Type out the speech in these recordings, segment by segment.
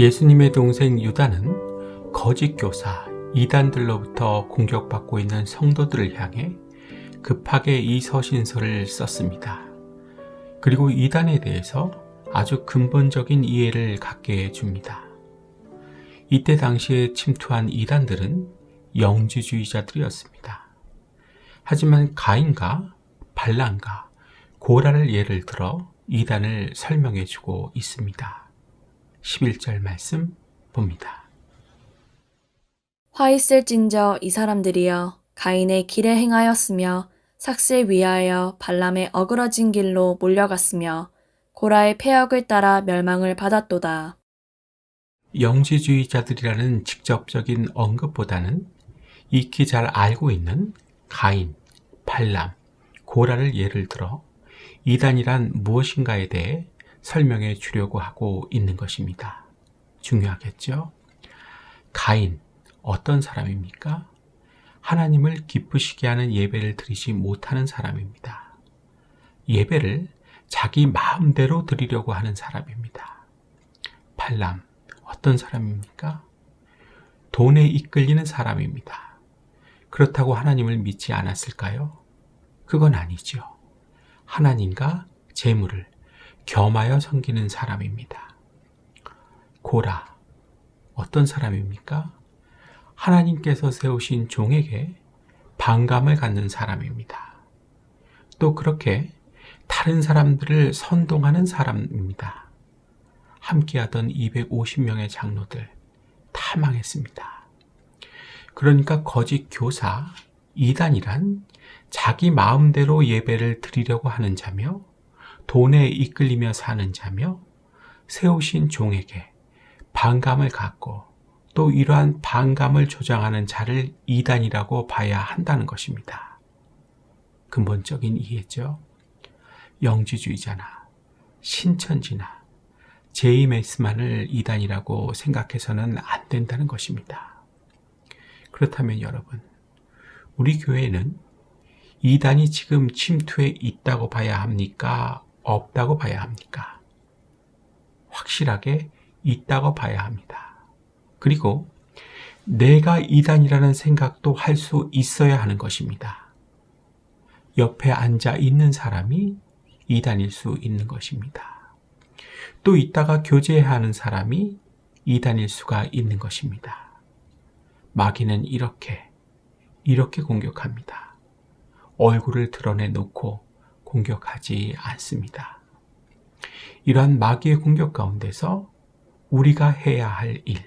예수님의 동생 유다는 거짓 교사 이단들로부터 공격받고 있는 성도들을 향해 급하게 이 서신서를 썼습니다. 그리고 이단에 대해서 아주 근본적인 이해를 갖게 해줍니다. 이때 당시에 침투한 이단들은 영지주의자들이었습니다. 하지만 가인과 발람과 고라를 예를 들어 이단을 설명해주고 있습니다. 11절 말씀 봅니다. 화 있을진저 이 사람들이여 가인의 길에 행하였으며 삭슬 위하여 발람의 어그러진 길로 몰려갔으며 고라의 패역을 따라 멸망을 받았도다. 영지주의자들이라는 직접적인 언급보다는 익히 잘 알고 있는 가인, 발람, 고라를 예를 들어 이단이란 무엇인가에 대해 설명해 주려고 하고 있는 것입니다. 중요하겠죠? 가인, 어떤 사람입니까? 하나님을 기쁘시게 하는 예배를 드리지 못하는 사람입니다. 예배를 자기 마음대로 드리려고 하는 사람입니다. 발람, 어떤 사람입니까? 돈에 이끌리는 사람입니다. 그렇다고 하나님을 믿지 않았을까요? 그건 아니죠. 하나님과 재물을 겸하여 섬기는 사람입니다. 고라, 어떤 사람입니까? 하나님께서 세우신 종에게 반감을 갖는 사람입니다. 또 그렇게 다른 사람들을 선동하는 사람입니다. 함께하던 250명의 장로들 다 망했습니다. 그러니까 거짓 교사, 이단이란 자기 마음대로 예배를 드리려고 하는 자며 돈에 이끌리며 사는 자며 세우신 종에게 반감을 갖고 또 이러한 반감을 조장하는 자를 이단이라고 봐야 한다는 것입니다. 근본적인 이해죠. 영지주의자나 신천지나 제이메스만을 이단이라고 생각해서는 안 된다는 것입니다. 그렇다면 여러분, 우리 교회는 이단이 지금 침투해 있다고 봐야 합니까? 없다고 봐야 합니까? 확실하게 있다고 봐야 합니다. 그리고 내가 이단이라는 생각도 할 수 있어야 하는 것입니다. 옆에 앉아 있는 사람이 이단일 수 있는 것입니다. 또 있다가 교제하는 사람이 이단일 수가 있는 것입니다. 마귀는 이렇게 공격합니다. 얼굴을 드러내놓고 공격하지 않습니다. 이러한 마귀의 공격 가운데서 우리가 해야 할 일,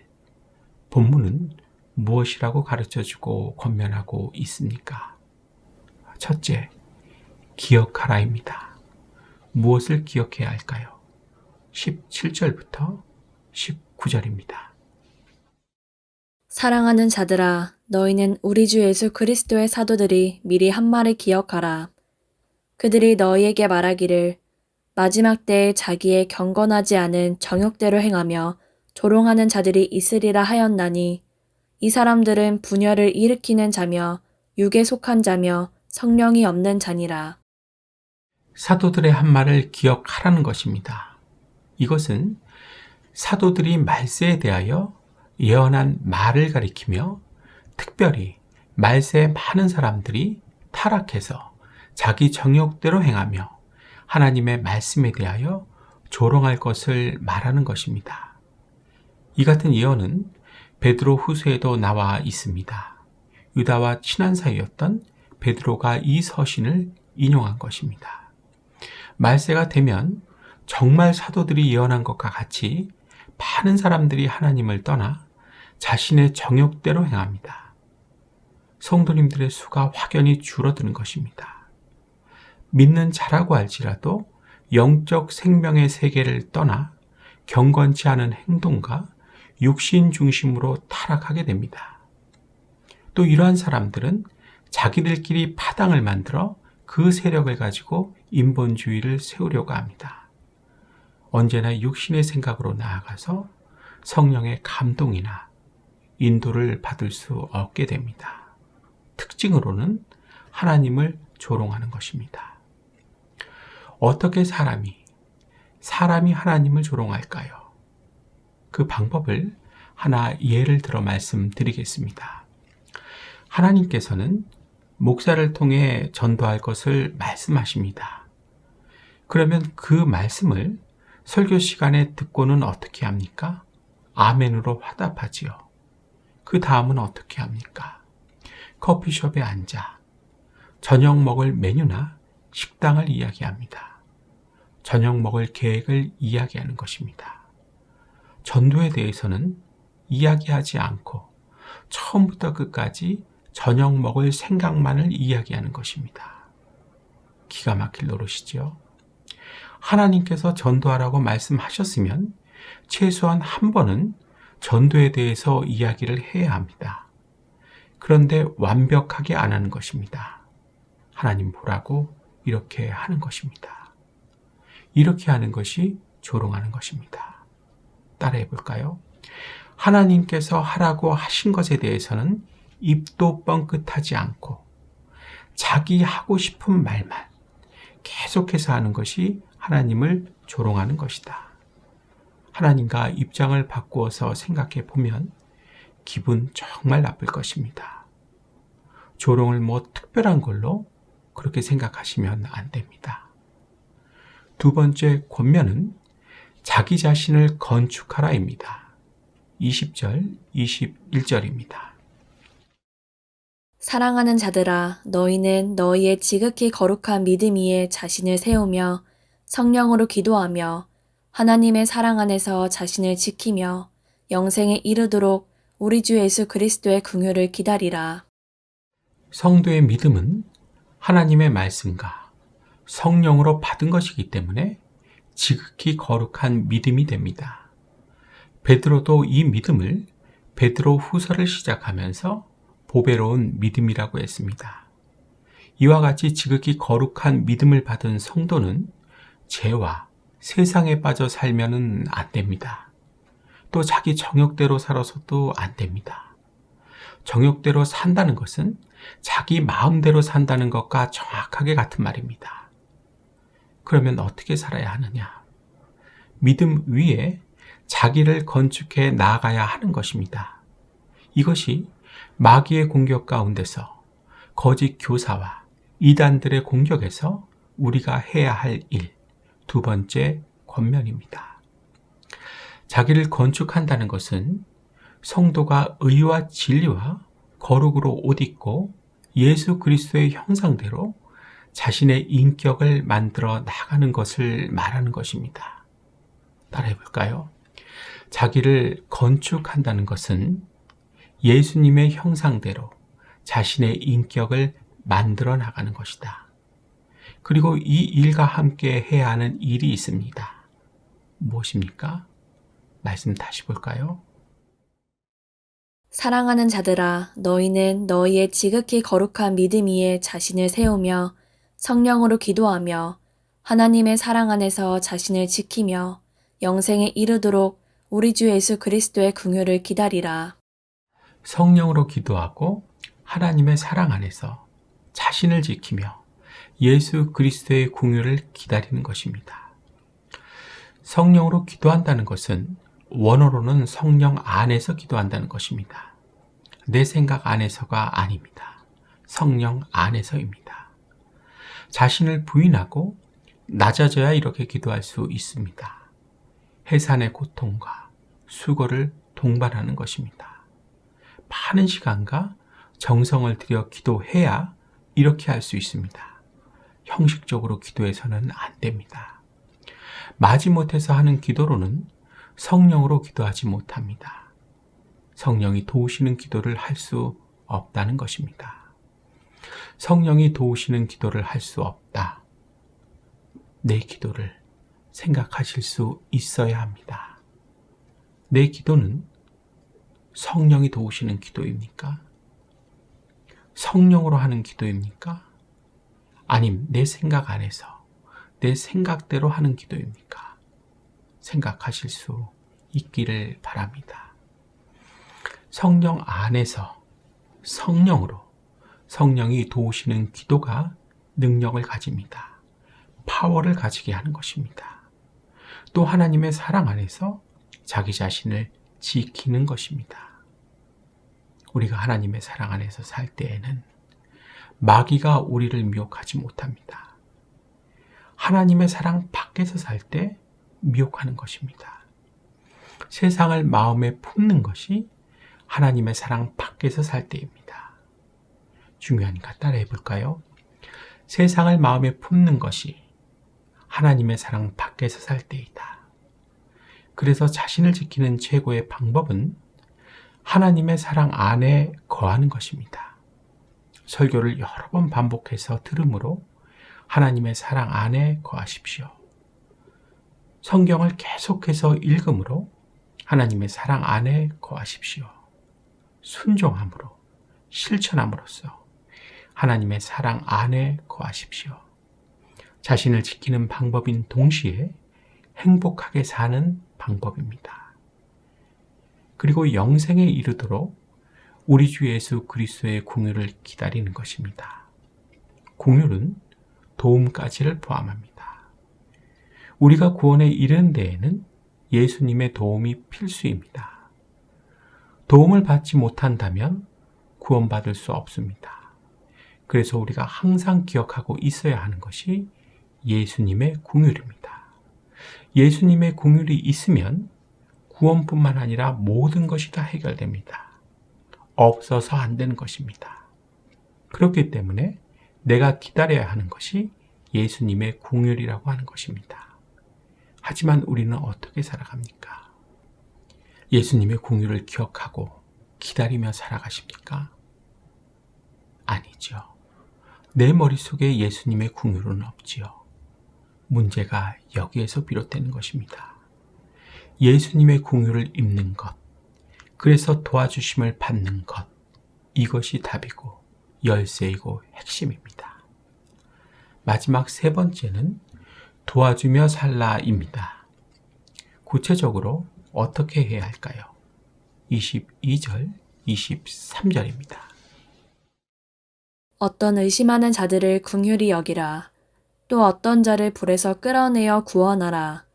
본문은 무엇이라고 가르쳐주고 권면하고 있습니까? 첫째, 기억하라입니다. 무엇을 기억해야 할까요? 17절부터 19절입니다. 사랑하는 자들아 너희는 우리 주 예수 그리스도의 사도들이 미리 한 말을 기억하라. 그들이 너희에게 말하기를 마지막 때에 자기의 경건하지 않은 정욕대로 행하며 조롱하는 자들이 있으리라 하였나니 이 사람들은 분열을 일으키는 자며 육에 속한 자며 성령이 없는 자니라. 사도들의 한 말을 기억하라는 것입니다. 이것은 사도들이 말세에 대하여 예언한 말을 가리키며 특별히 말세에 많은 사람들이 타락해서 자기 정욕대로 행하며 하나님의 말씀에 대하여 조롱할 것을 말하는 것입니다. 이 같은 예언은 베드로 후서에도 나와 있습니다. 유다와 친한 사이였던 베드로가 이 서신을 인용한 것입니다. 말세가 되면 정말 사도들이 예언한 것과 같이 많은 사람들이 하나님을 떠나 자신의 정욕대로 행합니다. 성도님들의 수가 확연히 줄어드는 것입니다. 믿는 자라고 할지라도 영적 생명의 세계를 떠나 경건치 않은 행동과 육신 중심으로 타락하게 됩니다. 또 이러한 사람들은 자기들끼리 파당을 만들어 그 세력을 가지고 인본주의를 세우려고 합니다. 언제나 육신의 생각으로 나아가서 성령의 감동이나 인도를 받을 수 없게 됩니다. 특징으로는 하나님을 조롱하는 것입니다. 어떻게 사람이 하나님을 조롱할까요? 그 방법을 하나 예를 들어 말씀드리겠습니다. 하나님께서는 목사를 통해 전도할 것을 말씀하십니다. 그러면 그 말씀을 설교 시간에 듣고는 어떻게 합니까? 아멘으로 화답하지요. 그 다음은 어떻게 합니까? 커피숍에 앉아 저녁 먹을 메뉴나 식당을 이야기합니다. 저녁 먹을 계획을 이야기하는 것입니다. 전도에 대해서는 이야기하지 않고 처음부터 끝까지 저녁 먹을 생각만을 이야기하는 것입니다. 기가 막힐 노릇이지요. 하나님께서 전도하라고 말씀하셨으면 최소한 한 번은 전도에 대해서 이야기를 해야 합니다. 그런데 완벽하게 안 하는 것입니다. 하나님 보라고 이렇게 하는 것입니다. 이렇게 하는 것이 조롱하는 것입니다. 따라해 볼까요? 하나님께서 하라고 하신 것에 대해서는 입도 뻥끗하지 않고 자기 하고 싶은 말만 계속해서 하는 것이 하나님을 조롱하는 것이다. 하나님과 입장을 바꾸어서 생각해 보면 기분 정말 나쁠 것입니다. 조롱을 뭐 특별한 걸로 그렇게 생각하시면 안 됩니다. 두 번째 권면은 자기 자신을 건축하라입니다. 20절, 21절입니다. 사랑하는 자들아, 너희는 너희의 지극히 거룩한 믿음 위에 자신을 세우며 성령으로 기도하며 하나님의 사랑 안에서 자신을 지키며 영생에 이르도록 우리 주 예수 그리스도의 긍휼을 기다리라. 성도의 믿음은 하나님의 말씀과 성령으로 받은 것이기 때문에 지극히 거룩한 믿음이 됩니다. 베드로도 이 믿음을 베드로 후서를 시작하면서 보배로운 믿음이라고 했습니다. 이와 같이 지극히 거룩한 믿음을 받은 성도는 죄와 세상에 빠져 살면은 안 됩니다. 또 자기 정욕대로 살아서도 안 됩니다. 정욕대로 산다는 것은 자기 마음대로 산다는 것과 정확하게 같은 말입니다. 그러면 어떻게 살아야 하느냐? 믿음 위에 자기를 건축해 나아가야 하는 것입니다. 이것이 마귀의 공격 가운데서 거짓 교사와 이단들의 공격에서 우리가 해야 할 일, 두 번째 권면입니다. 자기를 건축한다는 것은 성도가 의와 진리와 거룩으로 옷 입고 예수 그리스도의 형상대로 자신의 인격을 만들어 나가는 것을 말하는 것입니다. 따라해 볼까요? 자기를 건축한다는 것은 예수님의 형상대로 자신의 인격을 만들어 나가는 것이다. 그리고 이 일과 함께 해야 하는 일이 있습니다. 무엇입니까? 말씀 다시 볼까요? 사랑하는 자들아, 너희는 너희의 지극히 거룩한 믿음 위에 자신을 세우며 성령으로 기도하며 하나님의 사랑 안에서 자신을 지키며 영생에 이르도록 우리 주 예수 그리스도의 긍휼을 기다리라. 성령으로 기도하고 하나님의 사랑 안에서 자신을 지키며 예수 그리스도의 긍휼을 기다리는 것입니다. 성령으로 기도한다는 것은 원어로는 성령 안에서 기도한다는 것입니다. 내 생각 안에서가 아닙니다. 성령 안에서입니다. 자신을 부인하고 낮아져야 이렇게 기도할 수 있습니다. 해산의 고통과 수고를 동반하는 것입니다. 많은 시간과 정성을 들여 기도해야 이렇게 할 수 있습니다. 형식적으로 기도해서는 안 됩니다. 마지못해서 하는 기도로는 성령으로 기도하지 못합니다. 성령이 도우시는 기도를 할 수 없다는 것입니다. 성령이 도우시는 기도를 할 수 없다. 내 기도를 생각하실 수 있어야 합니다. 내 기도는 성령이 도우시는 기도입니까? 성령으로 하는 기도입니까? 아님 내 생각 안에서 내 생각대로 하는 기도입니까? 생각하실 수 있기를 바랍니다. 성령 안에서 성령으로 성령이 도우시는 기도가 능력을 가집니다. 파워를 가지게 하는 것입니다. 또 하나님의 사랑 안에서 자기 자신을 지키는 것입니다. 우리가 하나님의 사랑 안에서 살 때에는 마귀가 우리를 미혹하지 못합니다. 하나님의 사랑 밖에서 살 때 미혹하는 것입니다. 세상을 마음에 품는 것이 하나님의 사랑 밖에서 살 때입니다. 중요하니까 따라해 볼까요? 세상을 마음에 품는 것이 하나님의 사랑 밖에서 살 때이다. 그래서 자신을 지키는 최고의 방법은 하나님의 사랑 안에 거하는 것입니다. 설교를 여러 번 반복해서 들음으로 하나님의 사랑 안에 거하십시오. 성경을 계속해서 읽음으로 하나님의 사랑 안에 거하십시오. 순종함으로, 실천함으로써 하나님의 사랑 안에 거하십시오. 자신을 지키는 방법인 동시에 행복하게 사는 방법입니다. 그리고 영생에 이르도록 우리 주 예수 그리스도의 공유를 기다리는 것입니다. 공유는 도움까지를 포함합니다. 우리가 구원에 이르는 데에는 예수님의 도움이 필수입니다. 도움을 받지 못한다면 구원받을 수 없습니다. 그래서 우리가 항상 기억하고 있어야 하는 것이 예수님의 긍휼입니다. 예수님의 긍휼이 있으면 구원뿐만 아니라 모든 것이 다 해결됩니다. 없어서 안 되는 것입니다. 그렇기 때문에 내가 기다려야 하는 것이 예수님의 긍휼이라고 하는 것입니다. 하지만 우리는 어떻게 살아갑니까? 예수님의 긍휼을 기억하고 기다리며 살아가십니까? 아니죠. 내 머릿속에 예수님의 긍휼은 없지요. 문제가 여기에서 비롯되는 것입니다. 예수님의 긍휼을 입는 것, 그래서 도와주심을 받는 것, 이것이 답이고 열쇠이고 핵심입니다. 마지막 세 번째는 도와주며 살라입니다. 구체적으로 어떻게 해야 할까요? 22절, 23절입니다. 어떤 의심하는 자들을 긍휼히 여기라. 또 어떤 자를 불에서 끌어내어 구원하라.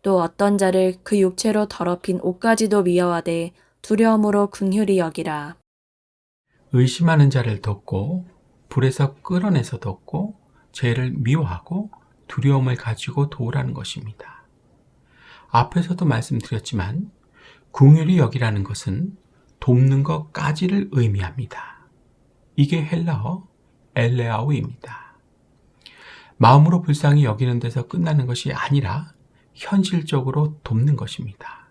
또 어떤 자를 그 육체로 더럽힌 옷까지도 미워하되 두려움으로 긍휼히 여기라. 의심하는 자를 돕고 불에서 끌어내서 돕고 죄를 미워하고 두려움을 가지고 도우라는 것입니다. 앞에서도 말씀드렸지만 긍휼히 여기라는 것은 돕는 것까지를 의미합니다. 이게 헬라어 엘레아우입니다. 마음으로 불쌍히 여기는 데서 끝나는 것이 아니라 현실적으로 돕는 것입니다.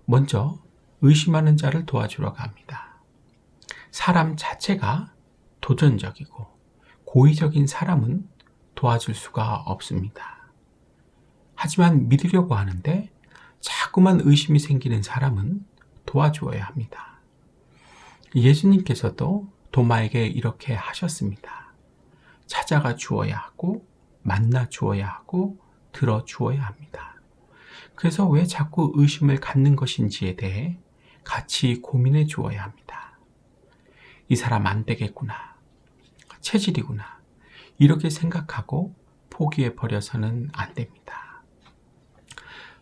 먼저 의심하는 자를 도와주러 갑니다. 사람 자체가 도전적이고 고의적인 사람은 도와줄 수가 없습니다. 하지만 믿으려고 하는데 자꾸만 의심이 생기는 사람은 도와주어야 합니다. 예수님께서도 도마에게 이렇게 하셨습니다. 찾아가 주어야 하고 만나 주어야 하고 들어 주어야 합니다. 그래서 왜 자꾸 의심을 갖는 것인지에 대해 같이 고민해 주어야 합니다. 이 사람 안 되겠구나. 체질이구나. 이렇게 생각하고 포기해 버려서는 안 됩니다.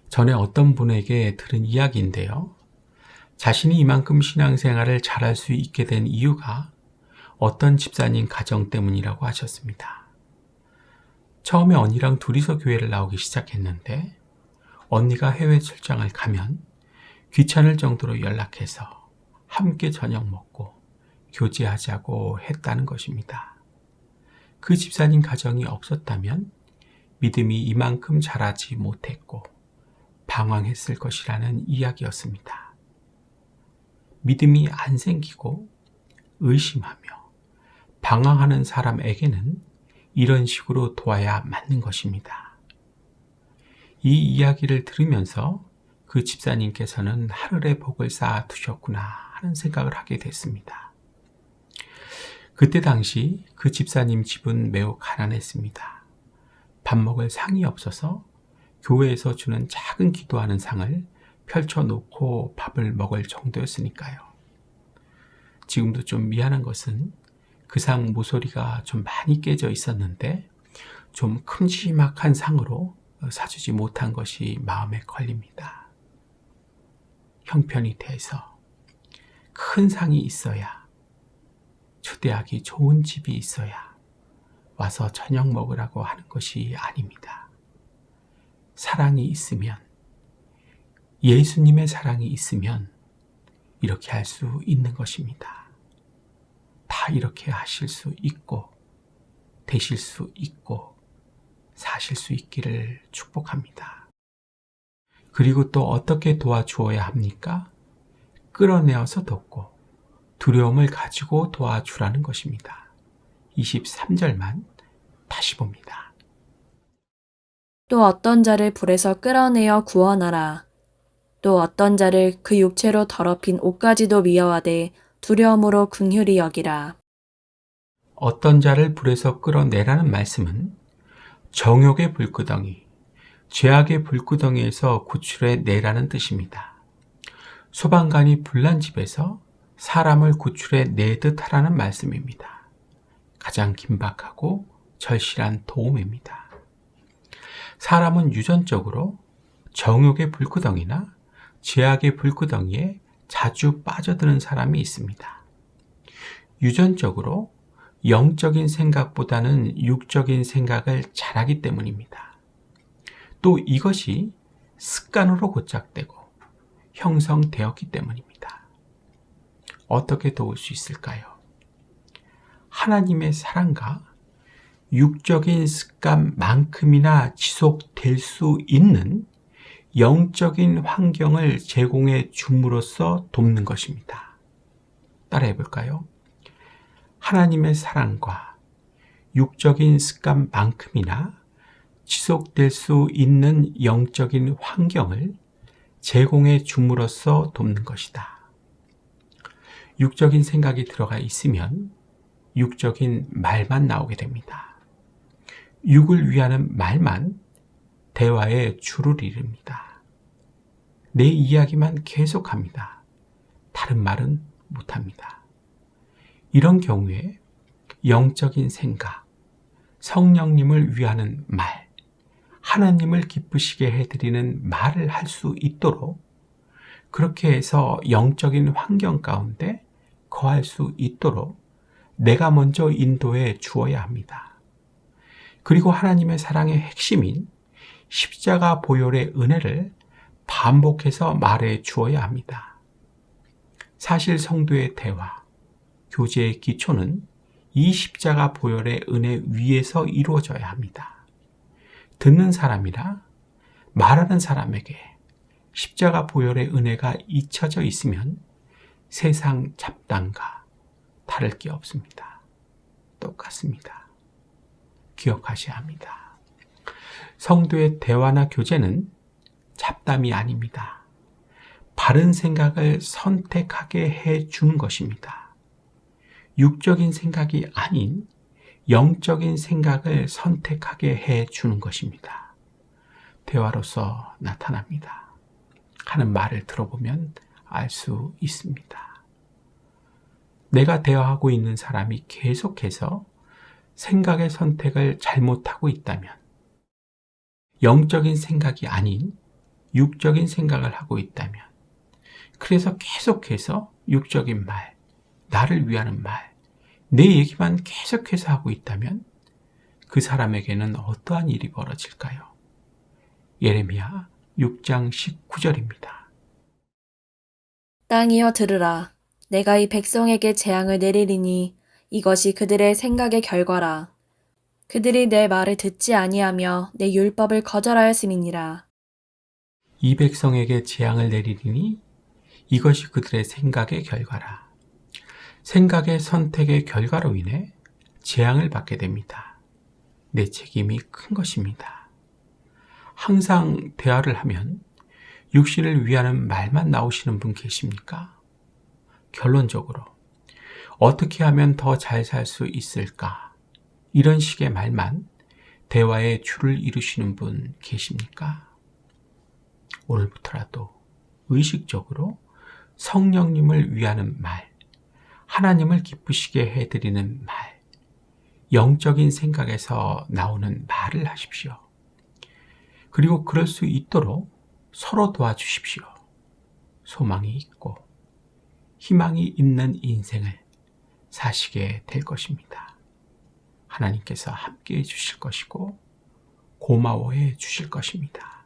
전에 어떤 분에게 들은 이야기인데요. 자신이 이만큼 신앙생활을 잘할 수 있게 된 이유가 어떤 집사님 가정 때문이라고 하셨습니다. 처음에 언니랑 둘이서 교회를 나오기 시작했는데 언니가 해외 출장을 가면 귀찮을 정도로 연락해서 함께 저녁 먹고 교제하자고 했다는 것입니다. 그 집사님 가정이 없었다면 믿음이 이만큼 자라지 못했고 방황했을 것이라는 이야기였습니다. 믿음이 안 생기고 의심하며 방황하는 사람에게는 이런 식으로 도와야 맞는 것입니다. 이 이야기를 들으면서 그 집사님께서는 하늘의 복을 쌓아 두셨구나 하는 생각을 하게 됐습니다. 그때 당시 그 집사님 집은 매우 가난했습니다. 밥 먹을 상이 없어서 교회에서 주는 작은 기도하는 상을 펼쳐놓고 밥을 먹을 정도였으니까요. 지금도 좀 미안한 것은 그 상 모서리가 좀 많이 깨져 있었는데 좀 큼지막한 상으로 사주지 못한 것이 마음에 걸립니다. 형편이 돼서 큰 상이 있어야, 초대하기 좋은 집이 있어야 와서 저녁 먹으라고 하는 것이 아닙니다. 사랑이 있으면, 예수님의 사랑이 있으면 이렇게 할 수 있는 것입니다. 다 이렇게 하실 수 있고, 되실 수 있고, 사실 수 있기를 축복합니다. 그리고 또 어떻게 도와주어야 합니까? 끌어내어서 돕고 두려움을 가지고 도와주라는 것입니다. 23절만 다시 봅니다. 또 어떤 자를 불에서 끌어내어 구원하라. 또 어떤 자를 그 육체로 더럽힌 옷가지도 미워하되 두려움으로 긍휼히 여기라. 어떤 자를 불에서 끌어내라는 말씀은 정욕의 불구덩이, 죄악의 불구덩이에서 구출해 내라는 뜻입니다. 소방관이 불난 집에서 사람을 구출해 내듯 하라는 말씀입니다. 가장 긴박하고 절실한 도움입니다. 사람은 유전적으로 정욕의 불구덩이나 죄악의 불구덩이에 자주 빠져드는 사람이 있습니다. 유전적으로 영적인 생각보다는 육적인 생각을 잘하기 때문입니다. 또 이것이 습관으로 고착되고 형성되었기 때문입니다. 어떻게 도울 수 있을까요? 하나님의 사랑과 육적인 습관만큼이나 지속될 수 있는 영적인 환경을 제공해 줌으로써 돕는 것입니다. 따라해 볼까요? 하나님의 사랑과 육적인 습관만큼이나 지속될 수 있는 영적인 환경을 제공해 줌으로써 돕는 것이다. 육적인 생각이 들어가 있으면 육적인 말만 나오게 됩니다. 육을 위하는 말만 대화의 주를 이룹니다. 내 이야기만 계속합니다. 다른 말은 못합니다. 이런 경우에 영적인 생각, 성령님을 위하는 말, 하나님을 기쁘시게 해드리는 말을 할 수 있도록, 그렇게 해서 영적인 환경 가운데 거할 수 있도록 내가 먼저 인도해 주어야 합니다. 그리고 하나님의 사랑의 핵심인 십자가 보혈의 은혜를 반복해서 말해 주어야 합니다. 사실 성도의 대화, 교제의 기초는 이 십자가 보혈의 은혜 위에서 이루어져야 합니다. 듣는 사람이나 말하는 사람에게 십자가 보혈의 은혜가 잊혀져 있으면 세상 잡담과 다를 게 없습니다. 똑같습니다. 기억하셔야 합니다. 성도의 대화나 교제는 잡담이 아닙니다. 바른 생각을 선택하게 해 주는 것입니다. 육적인 생각이 아닌 영적인 생각을 선택하게 해 주는 것입니다. 대화로서 나타납니다. 하는 말을 들어보면 알 수 있습니다. 내가 대화하고 있는 사람이 계속해서 생각의 선택을 잘못하고 있다면, 영적인 생각이 아닌 육적인 생각을 하고 있다면, 그래서 계속해서 육적인 말, 나를 위하는 말, 내 얘기만 계속해서 하고 있다면 그 사람에게는 어떠한 일이 벌어질까요? 예레미야 6장 19절입니다. 땅이여 들으라. 내가 이 백성에게 재앙을 내리리니 이것이 그들의 생각의 결과라. 그들이 내 말을 듣지 아니하며 내 율법을 거절하였음이니라. 이 백성에게 재앙을 내리리니 이것이 그들의 생각의 결과라. 생각의 선택의 결과로 인해 재앙을 받게 됩니다. 내 책임이 큰 것입니다. 항상 대화를 하면 육신을 위하는 말만 나오시는 분 계십니까? 결론적으로 어떻게 하면 더 잘 살 수 있을까? 이런 식의 말만 대화의 줄을 이루시는 분 계십니까? 오늘부터라도 의식적으로 성령님을 위하는 말, 하나님을 기쁘시게 해드리는 말, 영적인 생각에서 나오는 말을 하십시오. 그리고 그럴 수 있도록 서로 도와주십시오. 소망이 있고 희망이 있는 인생을 사시게 될 것입니다. 하나님께서 함께해 주실 것이고 고마워해 주실 것입니다.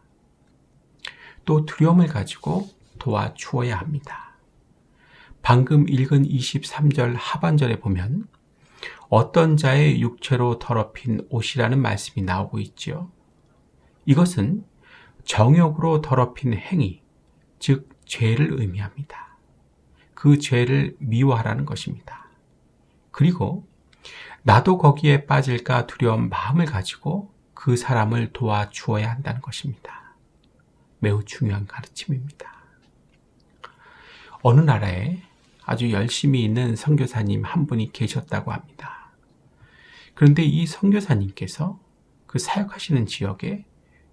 또 두려움을 가지고 도와주어야 합니다. 방금 읽은 23절 하반절에 보면 어떤 자의 육체로 더럽힌 옷이라는 말씀이 나오고 있지요. 이것은 정욕으로 더럽힌 행위, 즉 죄를 의미합니다. 그 죄를 미워하라는 것입니다. 그리고 나도 거기에 빠질까 두려운 마음을 가지고 그 사람을 도와주어야 한다는 것입니다. 매우 중요한 가르침입니다. 어느 나라에 아주 열심히 있는 선교사님 한 분이 계셨다고 합니다. 그런데 이 선교사님께서 그 사역하시는 지역에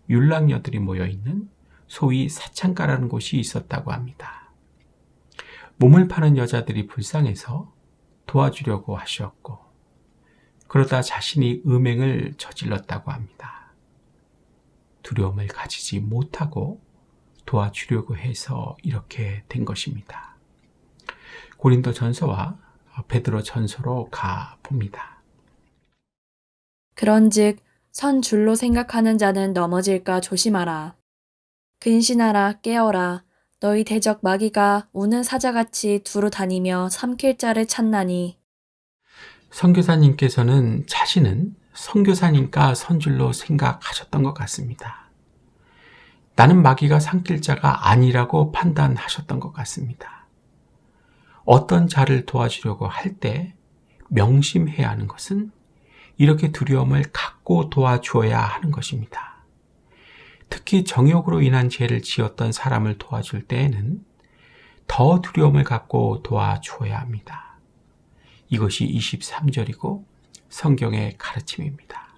율랑녀들이 모여있는 소위 사창가라는 곳이 있었다고 합니다. 몸을 파는 여자들이 불쌍해서 도와주려고 하셨고 그러다 자신이 음행을 저질렀다고 합니다. 두려움을 가지지 못하고 도와주려고 해서 이렇게 된 것입니다. 고린도 전서와 베드로 전서로 가 봅니다. 그런즉 선 줄로 생각하는 자는 넘어질까 조심하라. 근신하라 깨어라. 너희 대적 마귀가 우는 사자같이 두루 다니며 삼킬 자를 찾나니. 선교사님께서는 자신은 선교사님과 선줄로 생각하셨던 것 같습니다. 나는 마귀가 삼킬 자가 아니라고 판단하셨던 것 같습니다. 어떤 자를 도와주려고 할 때 명심해야 하는 것은 이렇게 두려움을 갖고 도와줘야 하는 것입니다. 특히 정욕으로 인한 죄를 지었던 사람을 도와줄 때에는 더 두려움을 갖고 도와주어야 합니다. 이것이 23절이고 성경의 가르침입니다.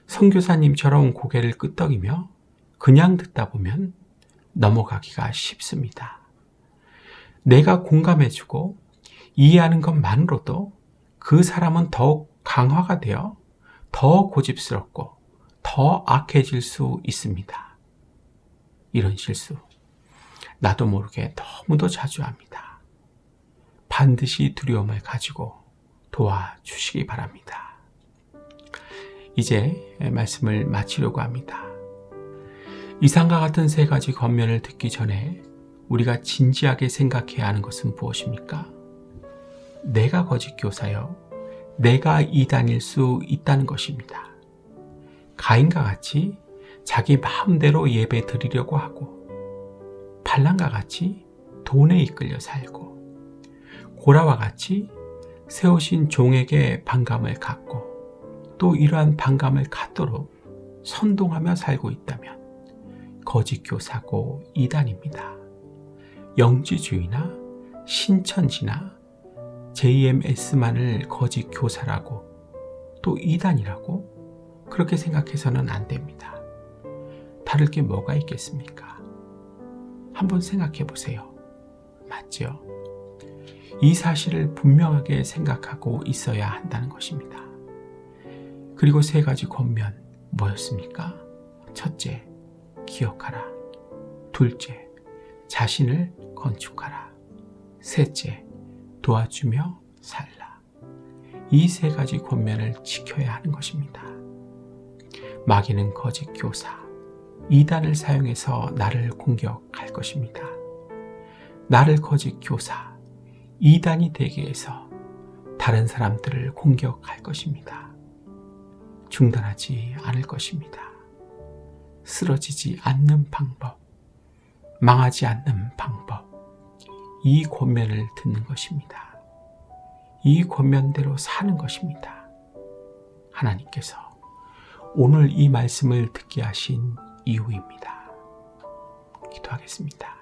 선교사님처럼 고개를 끄덕이며 그냥 듣다 보면 넘어가기가 쉽습니다. 내가 공감해주고 이해하는 것만으로도 그 사람은 더욱 강화가 되어 더 고집스럽고 더 악해질 수 있습니다. 이런 실수 나도 모르게 너무도 자주 합니다. 반드시 두려움을 가지고 도와주시기 바랍니다. 이제 말씀을 마치려고 합니다. 이상과 같은 세 가지 권면을 듣기 전에 우리가 진지하게 생각해야 하는 것은 무엇입니까? 내가 거짓 교사여, 내가 이단일 수 있다는 것입니다. 가인과 같이 자기 마음대로 예배 드리려고 하고 발람과 같이 돈에 이끌려 살고 고라와 같이 세우신 종에게 반감을 갖고 또 이러한 반감을 갖도록 선동하며 살고 있다면 거짓 교사고 이단입니다. 영지주의나 신천지나 JMS만을 거짓 교사라고 또 이단이라고 그렇게 생각해서는 안 됩니다. 다를 게 뭐가 있겠습니까? 한번 생각해 보세요. 맞죠? 이 사실을 분명하게 생각하고 있어야 한다는 것입니다. 그리고 세 가지 권면 뭐였습니까? 첫째, 기억하라. 둘째, 자신을 건축하라. 셋째, 도와주며 살라. 이 세 가지 권면을 지켜야 하는 것입니다. 마귀는 거짓 교사, 이단을 사용해서 나를 공격할 것입니다. 나를 거짓 교사, 이단이 되게 해서 다른 사람들을 공격할 것입니다. 중단하지 않을 것입니다. 쓰러지지 않는 방법, 망하지 않는 방법, 이 권면을 듣는 것입니다. 이 권면대로 사는 것입니다. 하나님께서 오늘 이 말씀을 듣게 하신 이유입니다. 기도하겠습니다.